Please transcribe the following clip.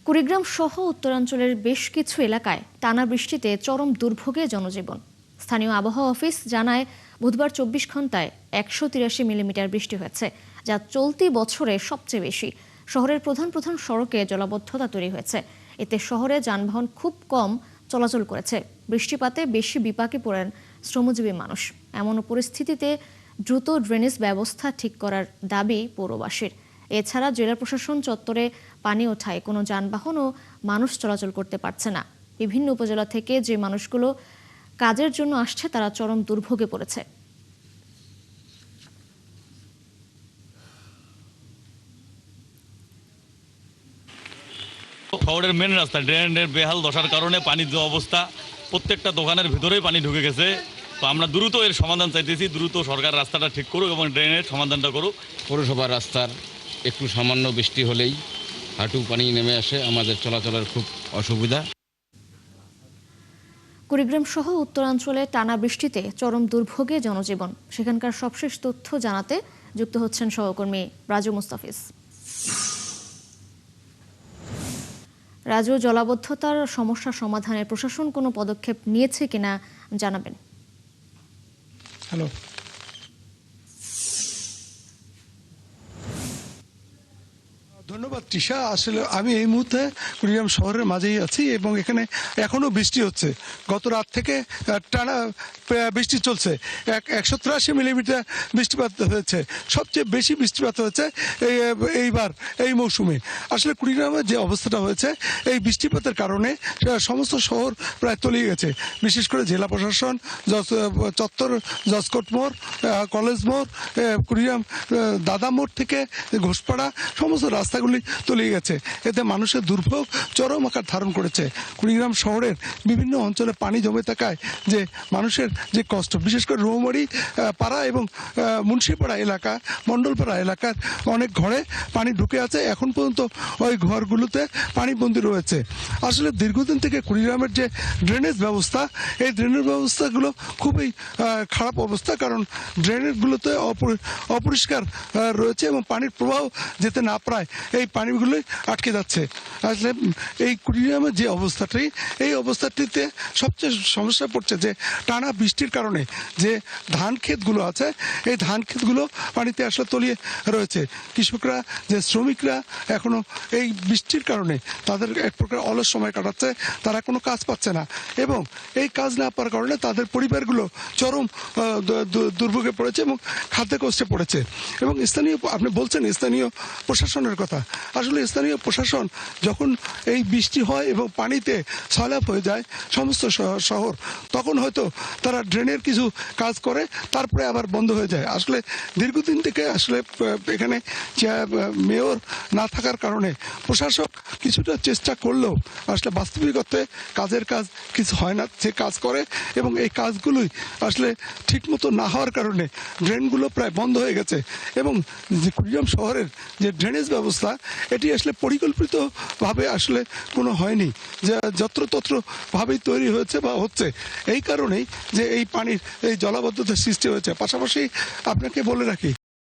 কুড়িগ্রাম সহ উত্তরাঞ্চলের বেশ কিছু এলাকায় টানা বৃষ্টিতে চরম দুর্ভোগে জনজীবন। স্থানীয় আবহাওয়া অফিস জানায়, বুধবার ২৪ ঘন্টায় ১৮৩ মিলিমিটার বৃষ্টি হয়েছে, যা চলতি বছরে সবচেয়ে বেশি। শহরের প্রধান প্রধান সড়কে জলাবদ্ধতা তৈরি হয়েছে। এতে শহরে যানবাহন খুব কম চলাচল করেছে। বৃষ্টিপাতে বেশি বিপাকে পড়েন শ্রমজীবী মানুষ। এমন পরিস্থিতিতে দ্রুত ড্রেনেজ ব্যবস্থা ঠিক করার দাবি পৌরবাসীর। এছাড়া জেলা প্রশাসন চত্বরে পানি ওঠায় কোনো যানবাহন ও মানুষ চলাচল করতে পারছে না। বিভিন্ন উপজেলা থেকে যে মানুষগুলো কাজের জন্য আসছে তারা চরম দুর্ভোগে পড়েছে। শহরের মেন রাস্তা ড্রেনের বেহাল দশার কারণে পানির যে অবস্থা, প্রত্যেকটা দোকানের ভিতরেই পানি ঢুকে গেছে। তো আমরা দ্রুত এর সমাধান চাইতেছি, দ্রুত সরকার রাস্তাটা ঠিক করুক এবং ড্রেনের সমাধানটা করুক। পৌরসভার রাস্তার একটু সামান্য বৃষ্টি হলেই হাঁটু পানি নেমে আসে, আমাদের চলাচলের খুব অসুবিধা। কুড়িগ্রাম সহ উত্তরাঞ্চলে টানা বৃষ্টিতে চরম দুর্ভোগে জনজীবন। সেখানকার সবশেষ তথ্য জানাতে যুক্ত হচ্ছেন সহকর্মী রাজু মুস্তাফিজ। রাজু, জলাবদ্ধতার সমস্যা সমাধানে প্রশাসন কোনো পদক্ষেপ নিয়েছে কিনা জানাবেন। হ্যালো, ধন্যবাদ তৃষা। আসলে আমি এই মুহূর্তে কুড়িগ্রাম শহরের মাঝেই আছি এবং এখানে এখনো বৃষ্টি হচ্ছে। গত রাত থেকে টানা বৃষ্টি চলছে। ১৮৩ মিলিমিটার বৃষ্টিপাত হয়েছে, সবচেয়ে বেশি বৃষ্টিপাত হয়েছে এইবার এই মৌসুমে। আসলে কুড়িগ্রামের যে অবস্থাটা হয়েছে, এই বৃষ্টিপাতের কারণে সমস্ত শহর প্রায় তলিয়ে গেছে। বিশেষ করে জেলা প্রশাসন, চত্বর, জজকোট মোড়, কলেজ মোড়, কুড়িগ্রাম দাদা মোড় থেকে ঘোষপাড়া, সমস্ত রাস্তাগুলি তলিয়ে গেছে। এতে মানুষের দুর্ভোগ চরম আকার ধারণ করেছে। কুড়িগ্রাম শহরের বিভিন্ন অঞ্চলে পানি জমে থাকায় যে মানুষের যে কষ্ট, বিশেষ করে রৌমারি পাড়া এবং মুন্সিপাড়া এলাকা, মণ্ডলপাড়া এলাকার অনেক ঘরে পানি ঢুকে আছে। এখন পর্যন্ত ওই ঘরগুলোতে পানিবন্দী রয়েছে। আসলে দীর্ঘদিন থেকে কুড়িগ্রামের যে ড্রেনেজ ব্যবস্থা, এই ড্রেনেজ ব্যবস্থাগুলো খুবই খারাপ অবস্থা, কারণ ড্রেনেজগুলোতে অপরিষ্কার রয়েছে এবং পানির প্রবাহ যেতে না প্রায় এই পানিগুলোই আটকে যাচ্ছে। আসলে এই কুড়িগ্রামের যে অবস্থাটি, এই অবস্থাটিতে সবচেয়ে সমস্যা পড়ছে যে টানা বৃষ্টির কারণে যে ধান ক্ষেতগুলো আছে, এই ধান ক্ষেতগুলো পানিতে আসলে তলিয়ে রয়েছে। কৃষকরা, যে শ্রমিকরা এখনো এই বৃষ্টির কারণে তাদের এক প্রকার অলস সময় কাটাচ্ছে, তারা কোনো কাজ পাচ্ছে না এবং এই কাজ না পাওয়ার কারণে তাদের পরিবারগুলো চরম দুর্ভোগে পড়েছে এবং খাদ্য কষ্টে পড়েছে। এবং স্থানীয়, আপনি বলছেন স্থানীয় প্রশাসনের কথা, আসলে স্থানীয় প্রশাসন যখন এই বৃষ্টি হয় এবং পানিতে সয়লাব হয়ে যায় সমস্ত শহর, তখন হয়তো তারা ড্রেনের কিছু কাজ করে, তারপরে আবার বন্ধ হয়ে যায়। আসলে দীর্ঘদিন থেকে আসলে এখানে মেয়র না থাকার কারণে প্রশাসক কিছুটা চেষ্টা করলেও আসলে বাস্তবিকতে কাজের কাজ কিছু হয় না। যে কাজ করে এবং এই কাজগুলোই আসলে ঠিকমতো না হওয়ার কারণে ড্রেনগুলো প্রায় বন্ধ হয়ে গেছে এবং যে কুড়িগ্রাম শহরের যে ড্রেনেজ ব্যবস্থা, এটি আসলে পরিকল্পিতভাবে আসলে কোনো হয়নি, যা যত্রতত্র ভাবেই তৈরি হয়েছে বা হচ্ছে। এই কারণেই যে এই পানির এই জলাবদ্ধতার সৃষ্টি হয়েছে। পাশাপাশি আপনাকে বলে রাখি,